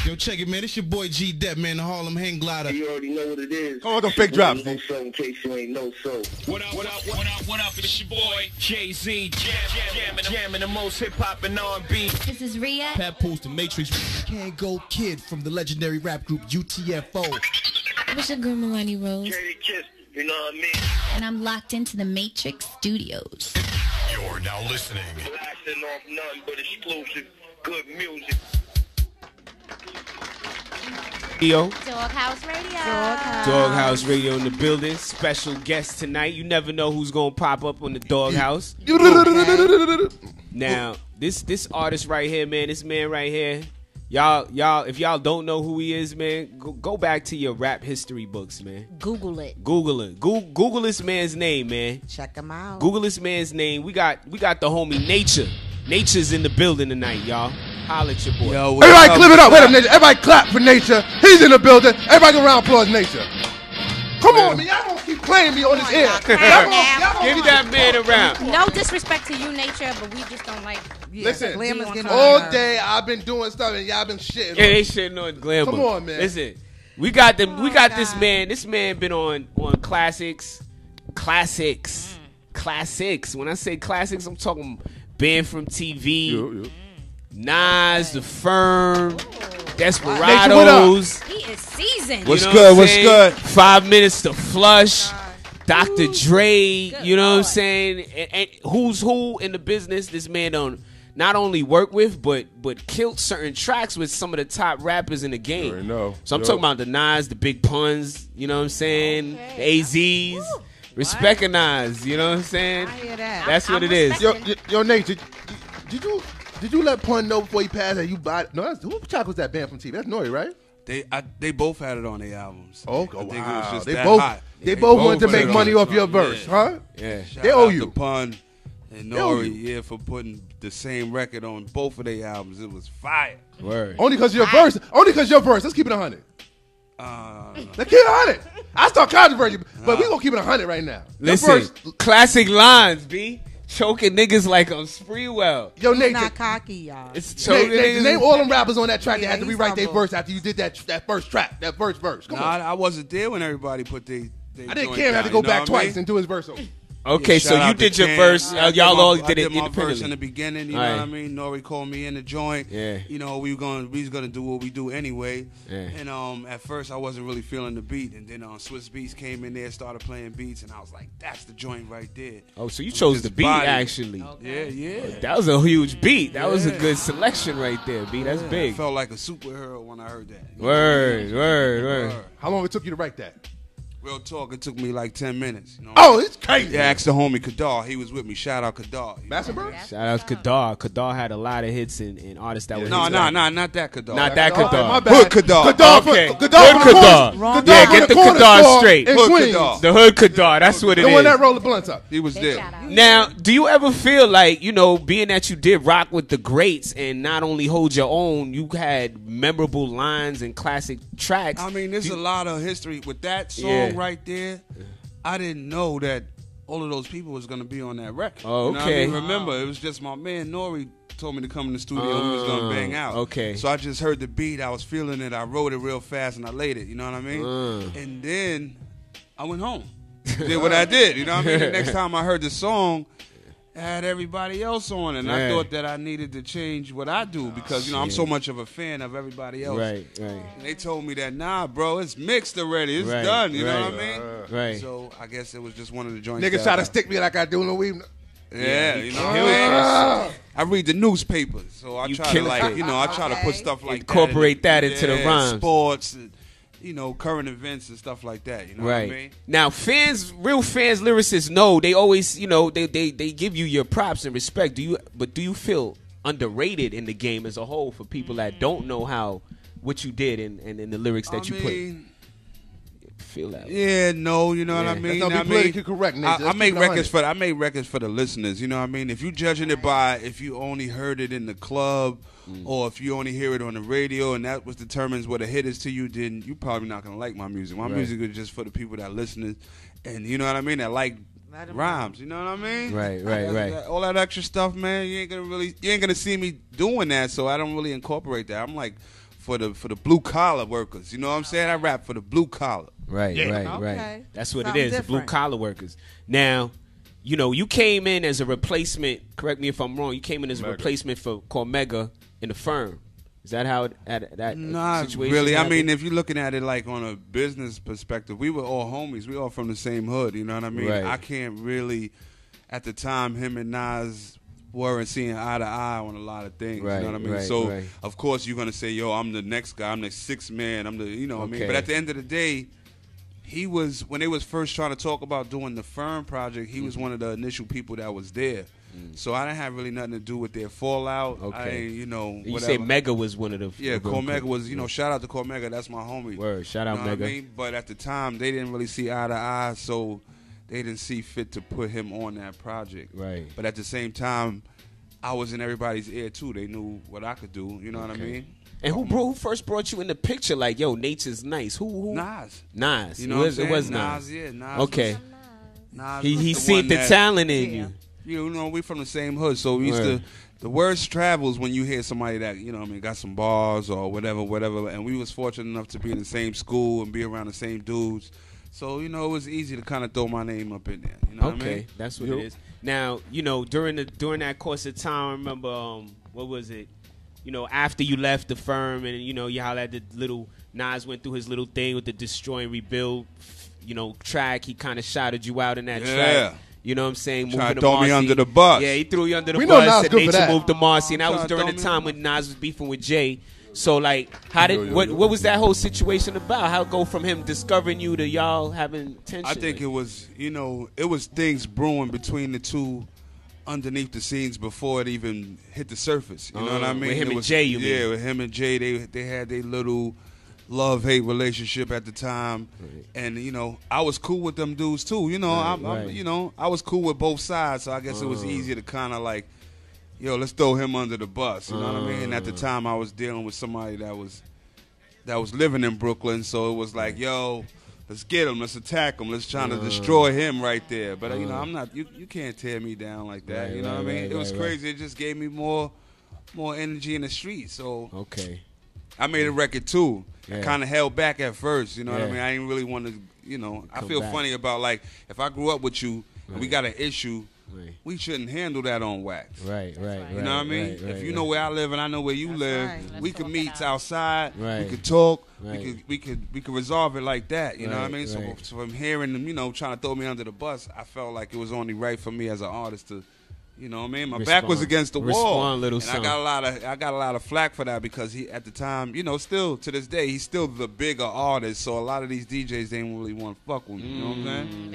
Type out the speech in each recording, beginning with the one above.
Yo, check it, man. It's your boy G Dep, man, the Harlem Hang Glider. You already know what it is. Come on, them fake drops. No so in case you ain't know so. What up, it's your boy Jay-Z, jamming the most hip-hop and R&B. This is Rhea. Papoose, the Matrix. Can't Go Kid from the legendary rap group UTFO. It's your girl Milani Rose. Katie Kiss, you know what I mean? And I'm locked into the Matrix Studios. You're now listening. Blasting off nothing but exclusive, good music. Doghouse Radio. Doghouse Radio in the building. Special guest tonight. You never know who's gonna pop up on the Doghouse. Now, this artist right here, man, this man right here, y'all, if y'all don't know who he is, man, go back to your rap history books, man. Google it. Google this man's name, man. Check him out. Google this man's name. We got the homie Nature. Nature's in the building tonight, y'all. Holla at your boy. Yo, everybody clip it up. Wait a minute. Everybody clap for Nature. He's in the building. Everybody go around applause Nature. Come on, man. Y'all don't keep playing me on this air. Give that man a round. No disrespect to you, Nature, but we just don't like. Yeah, listen, getting all day I've been doing stuff and y'all been shitting. Yeah, they shitting on Glamour. Come on, man. Listen, we got this man. This man been on classics. When I say classics, I'm talking Banned from TV. Nas, The Firm, Desperados. He is seasoned. What's good? 5 Minutes to Flush, Dr. Dre. Good you know Lord. what I'm saying? And who's who in the business? This man don't not only work with, but killed certain tracks with some of the top rappers in the game. So I'm talking about the Nas, the Big Puns. You know what I'm saying? The AZs. Woo. Respecting Nas. You know what I'm saying? I hear that. That's what it is. Yo, Nate, did you let Pun know before he passed that you bought? No, who track was that Band from TV? That's Nori, right? They both had it on their albums. Oh, I think it was wow. just They that both hot. they both wanted to put make it money on off your the verse, huh? Yeah. Shout They owe out you. to Pun and They owe Nori, you. for putting the same record on both of their albums. It was fire. Word. Only because your verse. Let's keep it 100. Let's keep it 100. I start controversy, but we gonna keep it 100 right now. Your Listen, verse- classic lines, B. Choking niggas like I'm Spreewell. Yo, He's Nate, not cocky, y'all. It's choking Nate, niggas. name all them rappers on that track that had to he's rewrite their humble. verse after you did that first track, that first verse. Come on. I wasn't there when everybody put their I didn't joint care. I had to down, go you know back what I mean? twice and do his verse over. Okay, Shout so out you to did your Cam. verse. I Y'all all I did it my verse independently. in the beginning. You All know right. what I mean? Nori called me in the joint. Yeah. You know we was gonna do what we do anyway. Yeah. And at first I wasn't really feeling the beat, and then Swiss Beats came in there, started playing beats, and I was like, that's the joint right there. Oh, so you chose the Just beat, body. actually. Yeah. That was a huge beat. That was a good selection right there, B. That's I big. felt like a superhero when I heard that. Word. How long it took you to write that? Real talk, it took me like 10 minutes. You know? Oh, it's crazy. Yeah, asked the homie Kadar. He was with me. Shout out Kadar. Massenburg? Shout out to Kadar. Kadar had a lot of hits and artists that were No, hits. not that Kadar. Not that Oh, Kadar. my bad. Hood Kadar. Okay. Kadar Hood from the Kadar. corner- Kadar Yeah, from get the corner Kadar store straight. in Hood Queens. Kadar. The Hood Kadar. That's what it The is. one that rolled the blunts up. He was there. Shout out. Now, do you ever feel like, being that you did rock with the greats and not only hold your own, you had memorable lines and classic tracks? I mean, there's a lot of history with that song Yeah. right there. I didn't know that all of those people was gonna be on that record. Oh, You know what I okay. mean? Remember, it was just my man Nori told me to come in the studio. We was gonna bang out. Okay. So I just heard the beat. I was feeling it. I wrote it real fast and I laid it. You know what I mean? And then I went home. Did what I did. You know what I mean? The next time I heard the song, I had everybody else on it. And I Yeah. thought that I needed to change what I do because, I'm so much of a fan of everybody else. Right. And they told me that, nah, bro, it's mixed already. It's Right, done. You know right. what I mean? Right. So I guess it was just one of the joints. Niggas that try to I- stick me like I do in the weed. Yeah, you know what killed I mean? I read the newspapers, so I You try to killed like, it. I try to put Okay. stuff like Incorporate that, that into the rhymes. sports, and, current events and stuff like that. You know Right. what I mean? Now, real fans, lyricists know they always, they give you your props and respect. Do you feel underrated in the game as a whole for people that don't know what you did and the lyrics that you put? Feel that? Yeah, no, you know what I mean. Don't be politically correct, Nate. I Just make keep it records 100. I make records for the listeners. You know what I mean. If you judging it by if you only heard it in the club, or if you only hear it on the radio, and that was determines what a hit is to you, then you probably not gonna like my music. My music is just for the people that listen, and you know what I mean. That like rhymes. You know what I mean. Right. All that extra stuff, man. You ain't gonna see me doing that, so I don't really incorporate that. I'm like for the blue collar workers. You know what I'm saying? I rap for the blue collar. Right, right, Okay. right. That's what Something it is, the blue different. collar workers. Now, you know, you came in as a replacement, correct me if I'm wrong, you came in as a replacement for Cormega in the firm. Is that how that Not situation really. I happened? mean, if you're looking at it like on a business perspective, we were all homies. We all from the same hood. You know what I mean? Right. I can't really, at the time, him and Nas weren't seeing eye to eye on a lot of things. Right, you know what I mean? right, So, right. of course, you're going to say, yo, I'm the next guy. I'm the sixth man. I'm the, you know what I mean? Okay. But at the end of the day, he was, when they was first trying to talk about doing the Firm project, he was one of the initial people that was there. So I didn't have really nothing to do with their fallout. Okay. I ain't, you know, You whatever. say Mega was one of the Yeah, the- Cormega was, you know, shout out to Cormega. That's my homie. Word, shout out You know what Mega. I mean? But at the time, they didn't really see eye to eye, so they didn't see fit to put him on that project. Right. But at the same time, I was in everybody's ear, too. They knew what I could do. You know what I mean? And who first brought you in the picture? Like, yo, Nature's nice. Who? Nas. Nas. You know what I'm saying? It was Nas, Nas. yeah. Nas Okay. Nas He was seen one the that- talent in you. You know, we from the same hood, so we used Word. to. The worst travels when you hear somebody that, you know what I mean, got some bars or whatever. And we was fortunate enough to be in the same school and be around the same dudes. So, you know, it was easy to kind of throw my name up in there. You know what I Okay, mean? that's what it is. Now, you know, during that course of time, I remember, what was it? You know, after you left the firm and, you know, y'all had the little, Nas went through his little thing with the Destroy and Rebuild, you know, track. He kind of shouted you out in that Yeah. track. You know what I'm saying? Try Moving to throw me Marcy. under the bus. Yeah, he threw you under the We know bus. Nas And good for Nature that. moved to Marcy. And that Try was to during throw the me time under when Nas was beefing with Jay. So, like, what was that whole situation about? How it go from him discovering you to y'all having tension? I think it was, you know, it was things brewing between the two underneath the scenes before it even hit the surface. You know what I mean? with him It and was, Jay, you mean? Yeah, with him and Jay, they had their little love-hate relationship at the time. And, you know, I was cool with them dudes, too. You know, Right. you know, I was cool with both sides, so I guess it was easier to kind of like, yo, let's throw him under the bus. You know what I mean? And at the time, I was dealing with somebody that was living in Brooklyn, so it was like, yo, let's get him, let's attack him, let's try to destroy him right there. But you know, I'm not. You can't tear me down like that. Right, you know what I mean? right, It was right, crazy. It just gave me more energy in the street. So Okay. I made a record too. Yeah. I kind of held back at first. You know what I Yeah. mean? I didn't really want to. You know, I Come feel back. funny about like if I grew up with you and we got an issue. Right. We shouldn't handle that on wax. Right. You know what I mean? If you know where I live and I know where you live, right. we could meet outside. Right. We could talk. Right. We could resolve it like that. You know what I Right, mean? So, right. so from hearing them, you know, trying to throw me under the bus, I felt like it was only right for me as an artist to. You know what I mean? My back was Respond. against the wall. Respond, little and son. I got a lot of flack for that because he at the time, you know, still to this day, he's still the bigger artist. So a lot of these DJs they ain't really want to fuck with me. You know what I'm saying?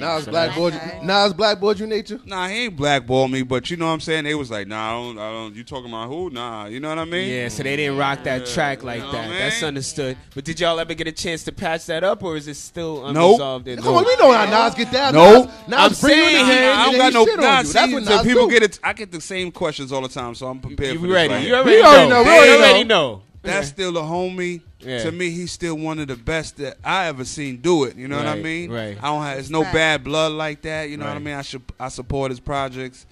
Nas blackboard you nature. Nah, he ain't blackball me, but you know what I'm saying? They was like, nah, I don't, you talking about who? Nah, you know what I mean? Yeah, so they didn't rock that track like You know that. what I That's mean? understood. But did y'all ever get a chance to patch that up, or is it still Nope. unresolved? Come on, we know how Nas get down. Nope. Nas I'm bring you in saying, the game I and don't then got no. he shit on Nah, you. see, That's what so Nas people do. get it. I get the same questions all the time, so I'm prepared for You this ready? right You here. already We already know. know, we You already already know. That's still a homie. Yeah. To me, he's still one of the best that I ever seen do it. You know what I Right, mean? right. I don't have. It's no bad blood like that. You know what I Right. mean? I support his projects,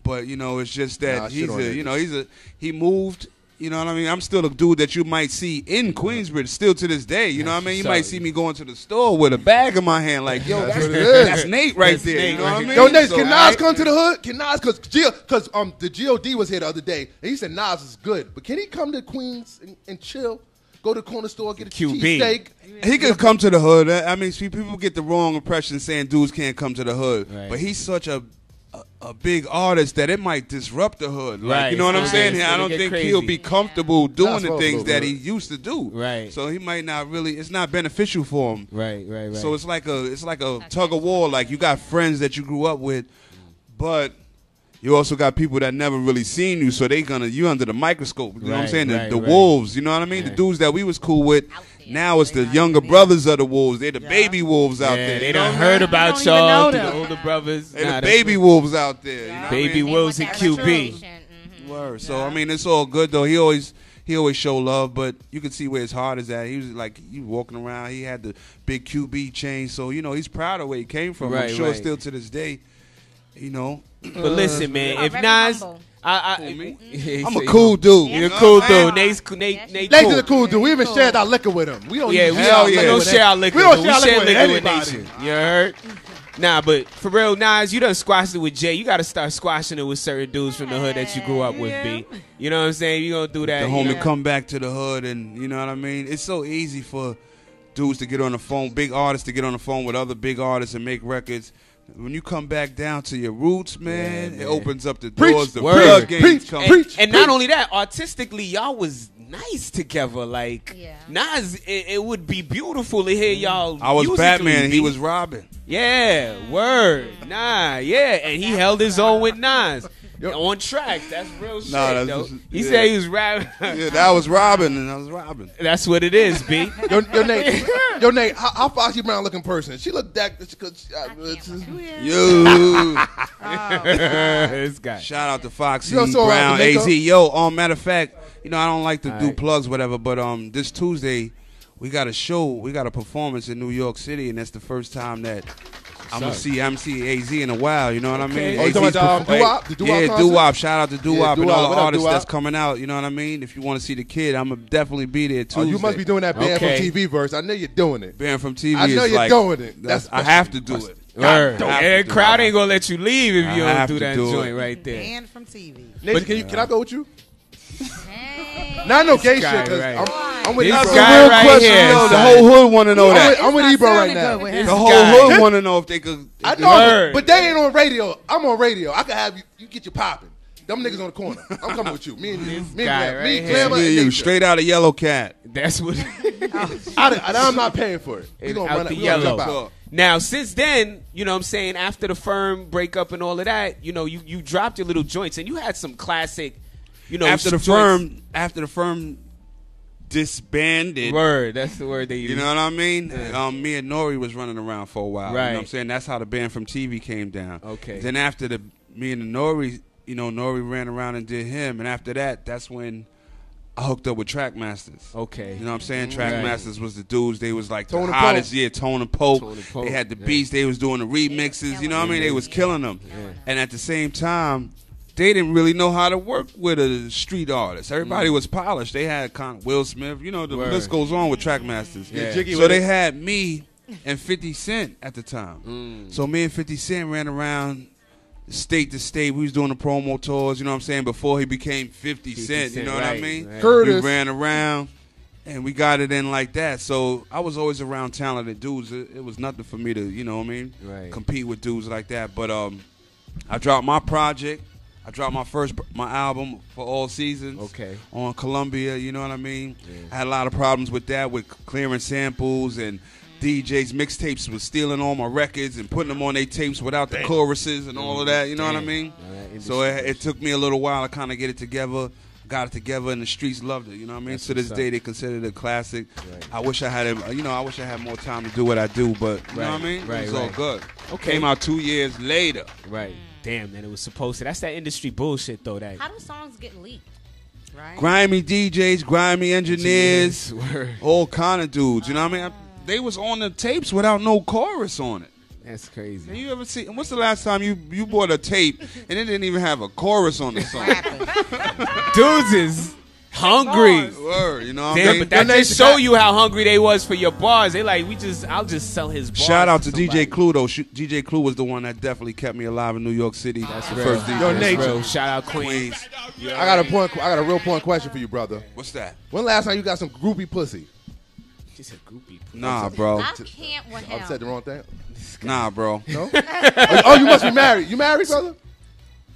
but you know, it's just that Nah, shit he's on a. it. You know, he moved. You know what I mean? I'm still a dude that you might see in Queensbridge still to this day. You know what I mean? You So- might see me going to the store with a bag in my hand, like, yo, That's that's, what it is. that's Nate right That's there. Nate You know right what I here. mean? Yo, Nate, So, can Nas alright. come to the hood? Can Nas, because the GOD was here the other day, and he said Nas is good, but can he come to Queens and chill? Go to the corner store, get a QB. cheesesteak. He could come to the hood. I mean, see, people get the wrong impression saying dudes can't come to the hood. Right. But he's such a big artist that it might disrupt the hood. Like, Right. you know what I'm It's saying? gonna I don't get think crazy. he'll be comfortable doing Nas the will things a little that bit. he used to do. Right. So he might not really. It's not beneficial for him. Right. So it's like a tug of war. Like you got friends that you grew up with, but you also got people that never really seen you, so you under the microscope. You know what I'm Right, saying? right, The right. wolves. You know what I mean? Yeah. The dudes that we was cool with. Now it's the younger brothers of the wolves. They're the baby wolves out Yeah, there. they you know done what I heard mean? about don't even y'all know through the them. older brothers. They Nah, the that's baby what- wolves out there. You know what I Baby mean? They wolves want and that QB. retribution. Mhm. Word. So I mean, it's all good though. He always show love, but you can see where his heart is at. He was like, you walking around. He had the big QB chain, so you know he's proud of where he came from. Right, I'm sure right. still to this day, you know, But listen, man, if very Nas, humble. I'm a cool dude. You're a cool dude. Nate's cool. Nate Nate's cool. a cool dude. We even shared our liquor with him. We don't Yeah, even we share our don't, liquor with share our liquor. We don't but share we share liquor with liquor with anybody. Nation. You heard? Nah, but for real, Nas, you done squashed it with Jay. You got to start squashing it with certain dudes from the hood that you grew up with, B. You know what I'm saying? You gonna do that? The homie come back to the hood, and you know what I mean. It's so easy for dudes to get on the phone, big artists to get on the phone with other big artists and make records. When you come back down to your roots, man, it opens up the doors. The plug games come. And not only that, artistically, y'all was nice together. Like Nas, it would be beautiful to hear y'all. I was Batman, B. he was Robin. Yeah, word. Nah, yeah, and he held his own with Nas. On track, that's real shit, though. He said he was rapping. Yeah, that was Robin, and I was Robin. That's what it is, B. Yo, Nate, how Foxy Brown looking person? She looked that. This guy. Shout out to Foxy So, Brown, Jamaica? AZ. Yo, matter of fact, you know I don't like to do plugs, whatever, but this Tuesday we got a show, we got a performance in New York City, and that's the first time that I'm gonna see AZ in a while. You know what I mean? Oh, you talking about Doo-Wop? The Doo-Wop Yeah, concert? Doo-Wop. Shout out to Doo-Wop and all the What up, artists Doo-Wop? that's coming out. You know what I mean? If you want to see the kid, I'm gonna definitely be there Tuesday. Oh, you must be doing that band from TV verse. I know you're doing it. Band from TV. I know is you're like, doing it. I have to do it. Word. And crowd ain't gonna let you leave if you I don't have do to that do joint it. right there. Banned from TV. Nate, can I go with you? Not no gay guy, shit, because right. I'm with This Ebro. guy right here, Yo, the son. whole hood want to know that. I'm with Ebro right now. The whole hood want to know if they could. I know, Word. but they ain't on radio. I'm on radio. I can have you get you popping. Them niggas on the corner. I'm coming with you. Me and you. Me guy and right me, here. Clemmer, Me and and you Nate. straight out of Yellow Cat. That's what. I'm not paying for it. We And gonna out run the it. We gonna yellow. jump out. Now, since then, you know what I'm saying, after the Firm breakup and all of that, you know, you dropped your little joints and you had some classic, you know, After the joints. firm disbanded. Word, that's the word they use. You know what I mean? Me and Nori was running around for a while. Right. You know what I'm saying? That's how the band from TV came down. Okay. Then after me and the Nori, you know, Nori ran around and did him. And after that, that's when I hooked up with Trackmasters. Okay. You know what I'm saying? Right. Trackmasters was the dudes. They was like Tone the and hottest. Pope. Yeah, Tone and Pope. Tone and Pope, They had the yeah. beats. They was doing the remixes. You know what I mean? They was killing them. And at the same time, they didn't really know how to work with a street artist. Everybody was polished. They had Will Smith. You know, the Word. list goes on with Trackmasters. Yeah. Jiggy So with they it. had me and 50 Cent at the time. So me and 50 Cent ran around state to state. We was doing the promo tours, you know what I'm saying, before he became 50 Cent, you know what I right, mean? right. Curtis. We ran around and we got it in like that. So I was always around talented dudes. It was nothing for me to, you know what I mean, Right. compete with dudes like that. But I dropped my project. I dropped my album for all seasons. Okay. On Columbia, you know what I mean? I had a lot of problems with that, with clearing samples, and DJs mixtapes was stealing all my records and putting them on their tapes without the choruses and all of that, you know what I mean? So it took me a little while to kind of get it together. Got it together, and the streets loved it. You know what I mean? That's To this what's day, up. they consider it a classic. Right. I wish I had, I wish I had more time to do what I do, but you know what I mean? Right, It's all right. good. Okay. Came out 2 years later. Right. Damn, man, it was supposed to. That's that industry bullshit, though. That How do songs get leaked? Right. Grimy DJs, grimy engineers, Word. all kind of dudes. You know what I mean? They was on the tapes without no chorus on it. That's crazy. Have you ever seen? What's the last time you bought a tape and it didn't even have a chorus on the song? Dudes is hungry. Word, you know what I Damn, mean? but that just show you how hungry they was for your bars. They like, I'll just sell his bars. Shout out to somebody. DJ Clue though. DJ Clue was the one that definitely kept me alive in New York City. That's the Real. first DJ. Yo, That's Nate. real. Shout out Queens. Queens. I got a real point question for you, brother. What's that? When last time you got some groupie pussy? She said groupie. Nah, bro. I can't with I said the him. wrong thing. Nah, bro. No. Oh, you must be married. You married, brother?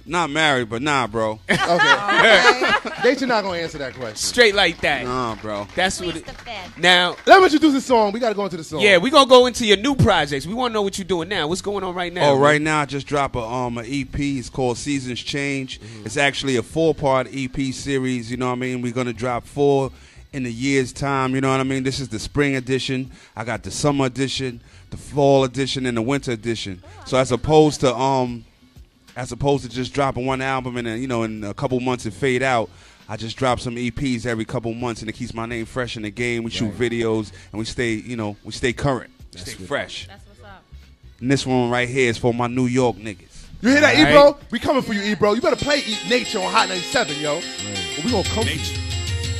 Not married, but nah, bro. Okay. Nate, you're not gonna answer that question. Straight like that. Nah, bro. That's what Please it. the Fed. Now, Let me introduce the song. We gotta go into the song. yeah, we gonna go into your new projects. We want to know what you're doing now. What's going on right now? Oh, man? right now I just dropped a EP. It's called Seasons Change. It's actually a 4-part EP series. You know what I mean? We're gonna drop 4 in a year's time. You know what I mean? This is the spring edition. I got the summer edition, the fall edition, and the winter edition. So as opposed to just dropping one album and then, in a couple months it fade out, I just drop some EPs every couple months, and it keeps my name fresh in the game. We shoot videos and we stay current, stay fresh. That's what's up. And this one right here is for my New York niggas. You hear that, All right. Ebro? We coming for you, Ebro. You better play Nature on Hot 97, yo. Or we gonna come for you.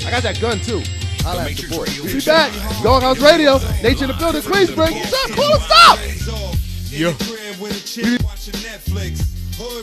I got that gun, too. I'll ask the boy. We'll be back. Doghouse Radio. Nature in the building. Queensbridge. Stop. Call us. Stop. Yeah. Watching Netflix.